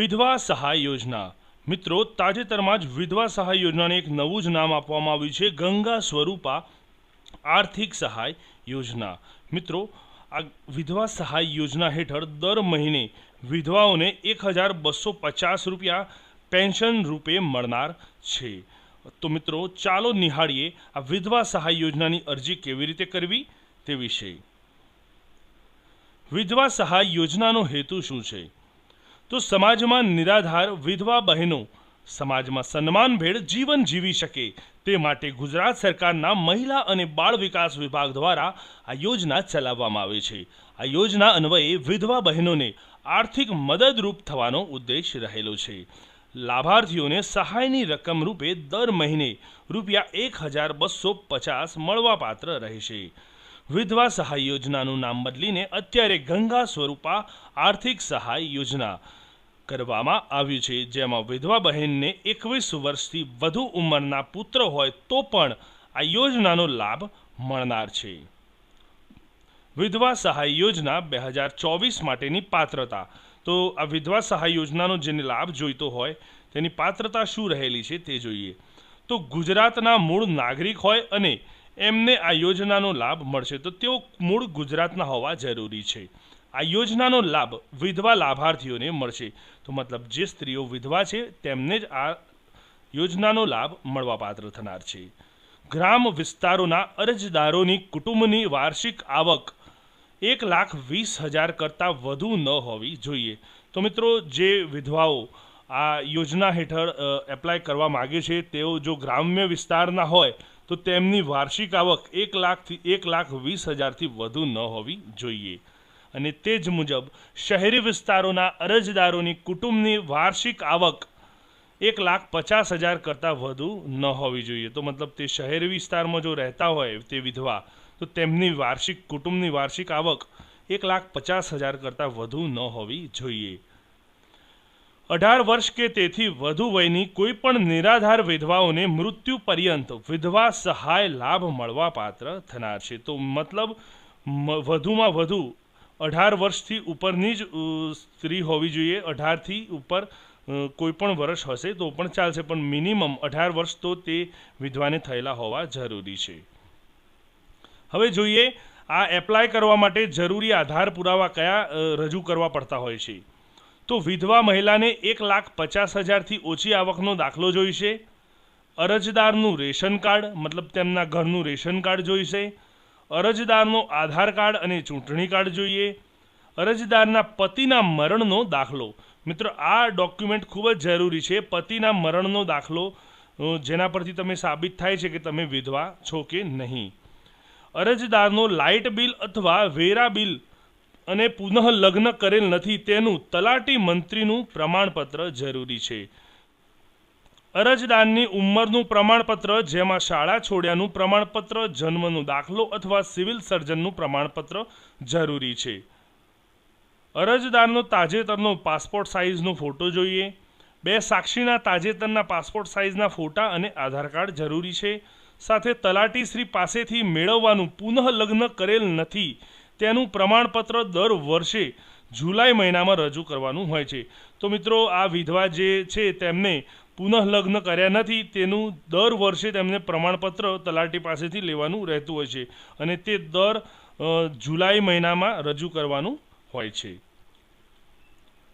વિધવા સહાય યોજના મિત્રો તાજેતરમાં જ વિધવા સહાય યોજનાને એક નવું જ નામ આપવામાં આવ્યું છે ગંગા સ્વરૂપા આર્થિક સહાય યોજના। મિત્રો આ વિધવા સહાય યોજના હેઠળ દર મહિને વિધવાઓને 1250 રૂપિયા પેન્શન રૂપે મળનાર છે। તો મિત્રો ચાલો નિહાળીએ આ વિધવા સહાય યોજનાની અરજી કેવી રીતે કરવી તે વિશે। વિધવા સહાય યોજનાનો હેતુ શું છે? તો સમાજમાં નિરાધાર વિધવા બહેનો સમાજમાં સન્માનભેર જીવન જીવી શકે તે માટે ગુજરાત સરકારના મહિલા અને બાળ વિકાસ વિભાગ દ્વારા આ યોજના ચલાવવામાં આવે છે। આ યોજના અન્વયે વિધવા બહેનોને આર્થિક મદદરૂપ થવાનો ઉદ્દેશ રહેલો છે। લાભાર્થીઓને સહાયની રકમ રૂપે દર મહિને રૂપિયા 1250 મળવાપાત્ર રહેશે। વિધવા સહાય યોજનાનું નામ બદલીને અત્યારે ગંગા સ્વરૂપા આર્થિક સહાય યોજના કરવામાં આવ્યું છે, જેમાં વિધવા બહેનને 21 વર્ષથી વધુ ઉંમરના પુત્ર હોય તો પણ આ યોજનાનો લાભ મળનાર છે। વિધવા સહાય યોજના 2024 માટેની પાત્રતા। તો આ વિધવા સહાય યોજનાનો જેને લાભ જોઈતો હોય તેની પાત્રતા શું રહેલી છે તે જોઈએ। તો ગુજરાતના મૂળ નાગરિક હોય અને એમને આ યોજનાનો લાભ મળશે તો તેઓ મૂળ ગુજરાતના હોવા જરૂરી છે। આ યોજનાનો લાભ વિધવા લાભાર્થીઓને મળશે, તો મતલબ જે સ્ત્રીઓ વિધવા છે તેમને જ આ યોજનાનો લાભ મળવાપાત્ર થનાર છે। ગ્રામ વિસ્તારોના અરજદારોની કુટુંબની વાર્ષિક આવક 1,20,000 કરતાં વધુ ન હોવી જોઈએ। તો મિત્રો જે વિધવાઓ આ યોજના હેઠળ એપ્લાય કરવા માગે છે તેઓ જો ગ્રામ્ય વિસ્તારના હોય તો તેમની વાર્ષિક આવક 1,20,000થી વધુ ન હોવી જોઈએ। અને તે જ મુજબ શહેરી વિસ્તારોના અરજદારોની કુટુંબની વાર્ષિક આવક 1,50,000 કરતાં વધુ ન હોવી જોઈએ। તો મતલબ તે શહેરી વિસ્તારમાં જો રહેતા હોય તે વિધવા તો તેમની કુટુંબની વાર્ષિક આવક 1,50,000 કરતાં વધુ ન હોવી જોઈએ। 18 વર્ષ કે તેથી વધુ વયની કોઈ પણ નિરાધાર વિધવાઓને મૃત્યુ પર્યંત વિધવા સહાય લાભ મળવાપાત્ર થનાર છે। તો મતલબ વધુમાં વધુ 18 વર્ષથી ઉપરની જ સ્ત્રી હોવી જોઈએ। 18થી ઉપર કોઈ પણ વર્ષ હશે તો પણ ચાલશે, પણ મિનિમમ 18 વર્ષ તો તે વિધવાને થયેલા હોવા જરૂરી છે। હવે જોઈએ આ એપ્લાય કરવા માટે જરૂરી આધાર પુરાવા કયા રજૂ કરવા પડતા હોય છે। તો વિધવા મહિલાને 1,50,000થી ઓછી આવકનો દાખલો જોઈશે। અરજદારનું રેશન કાર્ડ મતલબ તેમના ઘરનું રેશન કાર્ડ જોઈશે। અરજદારનો આધાર કાર્ડ અને ચૂંટણી કાર્ડ જોઈએ। અરજદારના પતિના મરણનો દાખલો, મિત્રો આ ડોક્યુમેન્ટ ખૂબ જ જરૂરી છે। પતિના મરણનો દાખલો જેના પરથી તમે સાબિત થાય છે કે તમે વિધવા છો કે નહીં। અરજદારનો લાઇટ બિલ અથવા વેરા બિલ અને પુનઃ લગ્ન કરેલ નથી તેનું તલાટી મંત્રીનું પ્રમાણપત્ર જરૂરી છે। અરજદારની ઉંમરનું પ્રમાણપત્ર જેમાં શાળા છોડ્યાનું પ્રમાણપત્ર, જન્મનો દાખલો અથવા સિવિલ સર્જનનું પ્રમાણપત્ર જરૂરી છે। અરજદારનો તાજેતરનો પાસપોર્ટ સાઇઝનો ફોટો જોઈએ। 2 સાક્ષીના તાજેતરના પાસપોર્ટ સાઇઝના ફોટા અને આધાર કાર્ડ જરૂરી છે। સાથે તલાટીશ્રી પાસેથી મેળવવાનું પુનઃ લગ્ન કરેલ નથી તેનું પ્રમાણપત્ર દર વર્ષે જુલાઈ મહિનામાં રજૂ કરવાનું હોય છે। તો મિત્રો આ વિધવા જે છે તેમને પુનઃ લગ્ન કર્યા નથી તેનું દર વર્ષે તેમને પ્રમાણપત્ર તલાટી પાસેથી લેવાનું રહેતું હોય છે અને તે દર જુલાઈ મહિનામાં રજૂ કરવાનું હોય છે।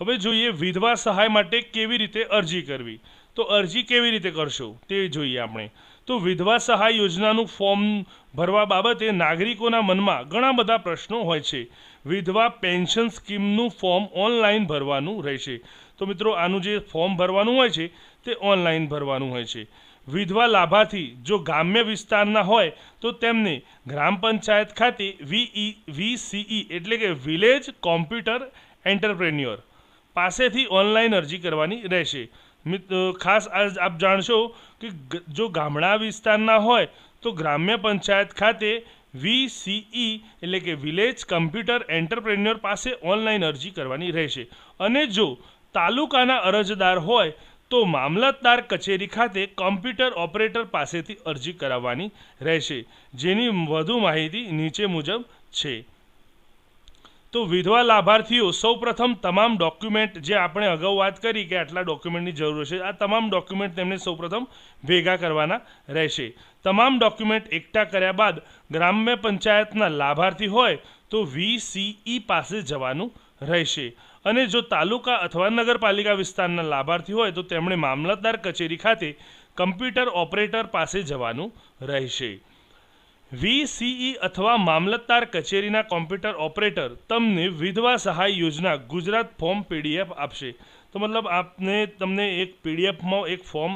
હવે જોઈએ વિધવા સહાય માટે કેવી રીતે અરજી કરવી। તો અરજી કેવી રીતે કરશો તે જોઈએ આપણે। તો વિધવા સહાય યોજનાનું ફોર્મ ભરવા બાબતે નાગરિકોના મનમાં ઘણા બધા પ્રશ્નો હોય છે। વિધવા પેન્શન સ્કીમનું ફોર્મ ઓનલાઈન ભરવાનું રહેશે। તો મિત્રો આનું જે ફોર્મ ભરવાનું હોય છે તે ઓનલાઈન ભરવાનું હોય છે। વિધવા લાભાર્થી જો ગ્રામ્ય વિસ્તારના હોય તો તેમને ગ્રામ પંચાયત ખાતે VCE એટલે કે વિલેજ કોમ્પ્યુટર એન્ટરપ્રેન્યોર પાસેથી ઓનલાઈન અરજી કરવાની રહેશે। ખાસ આપ જાણશો કે જો ગામડા વિસ્તારના હોય તો ગ્રામ્ય પંચાયત ખાતે VCE એટલે કે વિલેજ કોમ્પ્યુટર એન્ટરપ્રેન્યોર પાસે ઓનલાઈન અરજી કરવાની રહેશે। અને જો તાલુકાના અરજદાર હોય તો મામલતદાર કચેરી ખાતે કોમ્પ્યુટર ઓપરેટર પાસેથી અરજી કરાવવાની રહેશે, જેની વધુ માહિતી નીચે મુજબ છે। તો વિધવા લાભાર્થીઓ સૌપ્રથમ તમામ ડોક્યુમેન્ટ જે આપણે અગાઉ વાત કરી કે આટલા ડોક્યુમેન્ટની જરૂર છે, આ તમામ ડોક્યુમેન્ટ તેમને સૌપ્રથમ ભેગા કરવાના રહેશે. તમામ ડોક્યુમેન્ટ એકઠા કર્યા બાદ ગ્રામ્ય પંચાયતના લાભાર્થી હોય તો VCE પાસે જવાનું રહેશે, અને જો તાલુકા અથવા નગરપાલિકા વિસ્તારના લાભાર્થી હોય તો તેમણે મામલતદાર કચેરી ખાતે કમ્પ્યુટર ઓપરેટર પાસે જવાનું રહેશે. VCE અથવા મામલતદાર કચેરીના કોમ્પ્યુટર ઓપરેટર તમને વિધવા સહાય યોજના ગુજરાત ફોર્મ PDF આપશે. તો મતલબ તમને એક PDFમાં એક ફોર્મ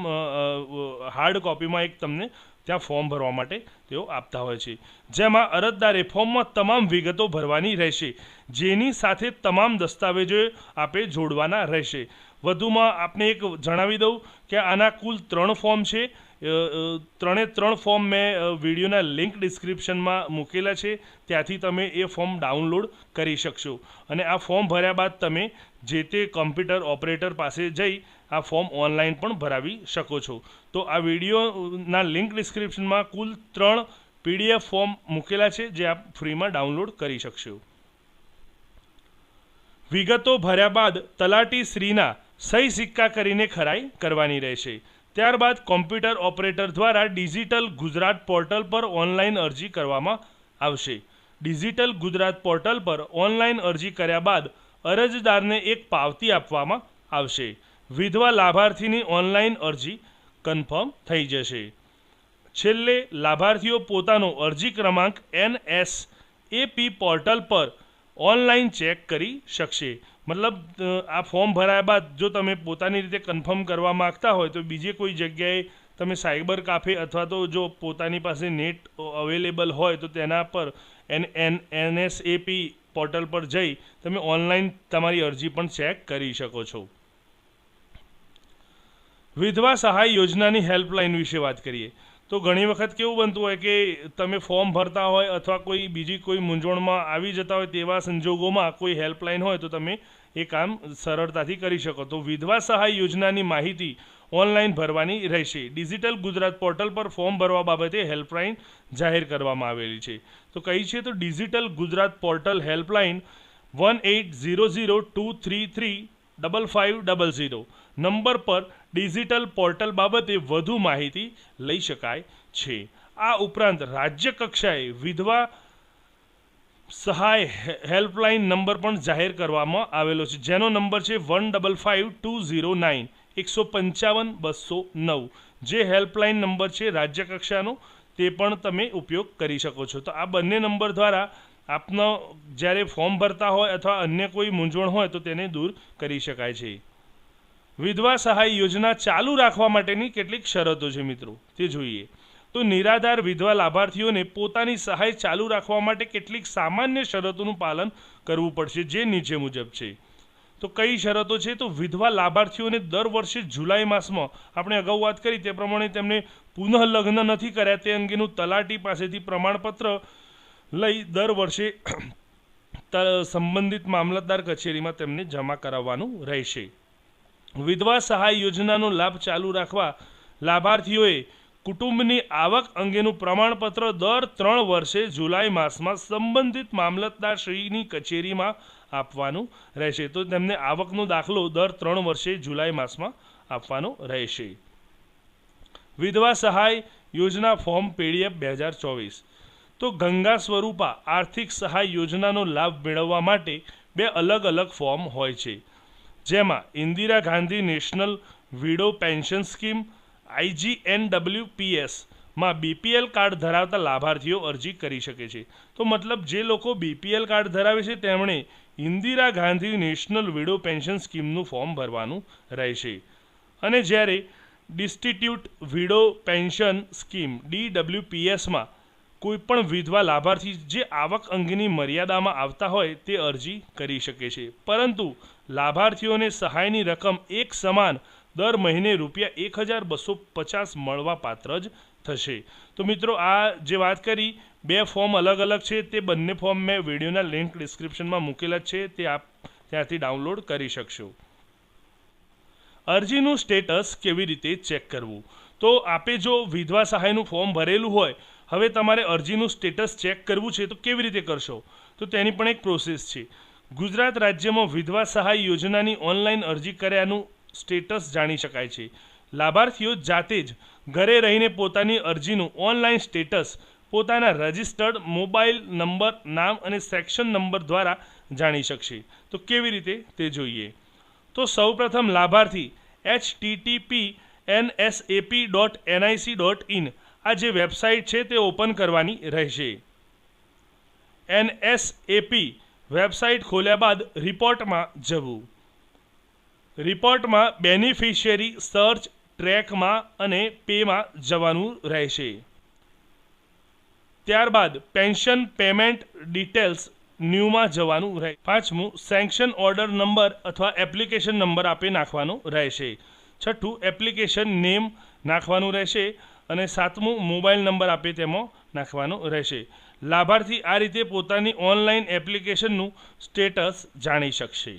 હાર્ડ કોપીમાં એક તમને ત્યાં ફોર્મ ભરવા માટે તેઓ આપતા હોય છે, જેમાં અરજદારે ફોર્મમાં તમામ વિગતો ભરવાની રહેશે, જેની સાથે તમામ દસ્તાવેજો આપે જોડવાના રહેશે. વધુમાં આપને એક જણાવી દઉં કે આના કુલ 3 ફોર્મ છે. 3 ફોર્મ મેં વિડીયોના લિંક ડિસ્ક્રિપ્શનમાં મૂકેલા છે, ત્યાંથી તમે એ ફોર્મ ડાઉનલોડ કરી શકશો, અને આ ફોર્મ ભર્યા બાદ તમે જે તે કમ્પ્યુટર ઓપરેટર પાસે જઈ આ ફોર્મ ઓનલાઈન પણ ભરાવી શકો છો. તો આ વિડીયોના લિંક ડિસ્ક્રિપ્શનમાં કુલ 3 PDF ફોર્મ મૂકેલા છે, જે આપ ફ્રીમાં ડાઉનલોડ કરી શકશો. વિગતો ભર્યા બાદ તલાટી શ્રીના સહી સિક્કા કરીને ખરાઈ કરવાની રહેશે. ત્યારબાદ કોમ્પ્યુટર ઓપરેટર દ્વારા ડિજિટલ ગુજરાત પોર્ટલ પર ઓનલાઈન અરજી કરવામાં આવશે. ડિજિટલ ગુજરાત પોર્ટલ પર ઓનલાઈન અરજી કર્યા બાદ અરજદારને એક પાવતી આપવામાં આવશે. વિધવા લાભાર્થીની ઓનલાઈન અરજી કન્ફર્મ થઈ જશે. છેલ્લે લાભાર્થીઓ પોતાનો અરજી ક્રમાંક NSAP પોર્ટલ પર ઓનલાઈન ચેક કરી શકશે. મતલબ આ ફોર્મ ભરાયા બાદ જો તમે પોતાની રીતે કન્ફર્મ કરવા માગતા હોય તો બીજે કોઈ જગ્યાએ તમે સાયબર કાફે અથવા તો જો પોતાની પાસે નેટ અવેલેબલ હોય તો તેના પર NSAP પોર્ટલ પર જઈ તમે ઓનલાઈન તમારી અરજી પણ ચેક કરી શકો છો. વિધવા સહાય યોજનાની હેલ્પલાઇન વિશે વાત કરીએ તો ઘણી વખત કેવું બનતું હોય કે તમે ફોર્મ ભરતા હોય અથવા કોઈ બીજી કોઈ મૂંઝવણમાં આવી જતા હોય, તેવા સંજોગોમાં કોઈ હેલ્પલાઇન હોય તો તમે એ કામ સરળતાથી કરી શકો. તો વિધવા સહાય યોજનાની માહિતી ઓનલાઈન ભરવાની રહેશે. ડિજિટલ ગુજરાત પોર્ટલ પર ફોર્મ ભરવા બાબતે હેલ્પલાઇન જાહેર કરવામાં આવેલી છે. તો કઈ છે? તો digital Gujarat portal helpline 180023355500 number પર ડિજિટલ પોર્ટલ બાબતે વધુ માહિતી લઈ શકાય છે. આ ઉપરાંત રાજ્ય કક્ષાએ વિધવા સહાય હેલ્પલાઇન નંબર પણ જાહેર કરવામાં આવેલો છે, જેનો નંબર છે 155209 155-209. જે હેલ્પલાઇન નંબર છે રાજ્ય કક્ષાનો, તે પણ તમે ઉપયોગ કરી શકો છો. તો આ બંને નંબર દ્વારા આપનો જ્યારે ફોર્મ ભરતા હોય અથવા અન્ય કોઈ મૂંઝવણ હોય તો તેને દૂર કરી શકાય છે. વિધવા સહાય યોજના ચાલુ રાખવા માટેની કેટલીક શરતો છે મિત્રો, તે જોઈએ. તો નિરાધાર વિધવા લાભાર્થીઓને પોતાની સહાય ચાલુ રાખવા માટે કેટલીક સામાન્ય શરતોનું પાલન કરવું પડશે, જે નીચે મુજબ છે. તો કઈ શરતો છે? તો વિધવા લાભાર્થીઓને દર વર્ષે જુલાઈ માસમાં, આપણે અગાઉ વાત કરી તે પ્રમાણે તેમને પુનઃ લગ્ન નથી કર્યા તે અંગેનું તલાટી પાસેથી પ્રમાણપત્ર લઈ દર વર્ષે સંબંધિત મામલતદાર કચેરીમાં તેમને જમા કરાવવાનું રહેશે. વિધવા સહાય યોજનાનો લાભ ચાલુ રાખવા લાભાર્થીઓએ કુટુંબની આવક અંગેનું પ્રમાણપત્ર દર 3 વર્ષે જુલાઈ માસમાં સંબંધિત મામલતદારશ્રીની કચેરીમાં આપવાનું રહેશે. તો તેમને આવકનો દાખલો દર 3 વર્ષે જુલાઈ માસમાં આપવાનો રહેશે. વિધવા સહાય યોજના ફોર્મ PDF 2024. તો ગંગા સ્વરૂપા આર્થિક સહાય યોજનાનો લાભ મેળવવા માટે 2 અલગ અલગ ફોર્મ હોય છે, જેમાં Indira Gandhi national widow pension scheme IGNWPS માં BPL કાર્ડ ધરાવતા લાભાર્થીઓ અરજી કરી શકે છે. તો મતલબ જે લોકો BPL કાર્ડ ધરાવે છે તેમણે Indira Gandhi national widow pension સ્કીમનું ફોર્મ ભરવાનું રહેશે. અને જ્યારે ડિસ્ટિટ્યૂટ વિડો પેન્શન સ્કીમ DWPSમાં કોઈપણ વિધવા લાભાર્થી જે આવક અંગેની મર્યાદામાં આવતા હોય તે અરજી કરી શકે છે, પરંતુ લાભાર્થીઓને સહાયની રકમ એક સમાન દર મહિને ₹1250 મળવા પાત્ર જ થશે. તો મિત્રો આ જે વાત કરી 2 ફોર્મ અલગ અલગ છે, તે બંને ફોર્મ મેં વિડીયોના લિંક ડિસ્ક્રિપ્શનમાં મૂકેલા છે, તે આપ ત્યાંથી ડાઉનલોડ કરી શકશો. અરજીનું સ્ટેટસ કેવી રીતે ચેક કરવું? તો આપે જો વિધવા સહાયનું ફોર્મ ભરેલું હોય, હવે તમારે અરજીનું સ્ટેટસ ચેક કરવું છે તો કેવી રીતે કરશો? તો તેની પણ એક પ્રોસેસ છે. ગુજરાત રાજ્યમાં વિધવા સહાય યોજનાની ઓનલાઈન અરજી કર્યાનું સ્ટેટસ જાણી શકાય છે। લાભાર્થીઓ જાતે જ ઘરે રહીને પોતાની અરજીનું ઓનલાઈન સ્ટેટસ પોતાના રજિસ્ટર્ડ મોબાઈલ નંબર, નામ અને સેક્શન નંબર દ્વારા જાણી શકશે। તો કેવી રીતે તે જોઈએ। તો સૌપ્રથમ લાભાર્થી http://nsap.nic.in આ જે વેબસાઇટ છે તે ઓપન કરવાની રહેશે। NSAP વેબસાઇટ ખોલ્યા બાદ રિપોર્ટમાં જવું। રિપોર્ટમાં બેનિફિશિયરી સર્ચ, ટ્રેકમાં અને પેમાં જવાનું રહેશે। ત્યારબાદ પેન્શન પેમેન્ટ ડિટેલ્સ ન્યૂમાં જવાનું રહે। પાંચમું સેન્કશન ઓર્ડર નંબર અથવા એપ્લિકેશન નંબર આપે નાખવાનો રહેશે। છઠ્ઠું એપ્લિકેશન નેમ નાખવાનું રહેશે અને સાતમું મોબાઈલ નંબર આપે તેમાં નાખવાનો રહેશે। લાભાર્થી આ રીતે પોતાની ઓનલાઈન એપ્લિકેશનનું સ્ટેટસ જાણી શકશે।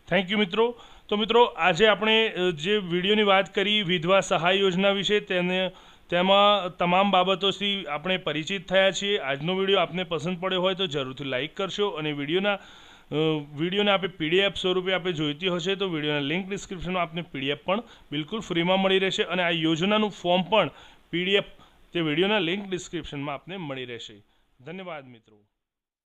થેન્ક યુ મિત્રો। તો મિત્રો આજે આપણે જે વિડીયોની વાત કરી વિધવા સહાય યોજના વિશે તેમાં તમામ બાબતોથી આપણે પરિચિત થયા છીએ। આજનો વિડીયો આપને પસંદ પડ્યો હોય તો જરૂરથી લાઇક કરશો અને વિડીયોને આપણે PDF સ્વરૂપે આપણે જોઈતી હશે તો વિડીયોના લિંક ડિસ્ક્રિપ્શનમાં આપને PDF પણ બિલકુલ ફ્રીમાં મળી રહેશે અને આ યોજનાનું ફોર્મ પણ PDF તે વિડીયોના લિંક ડિસ્ક્રિપ્શનમાં આપને મળી રહેશે। ધન્યવાદ મિત્રો।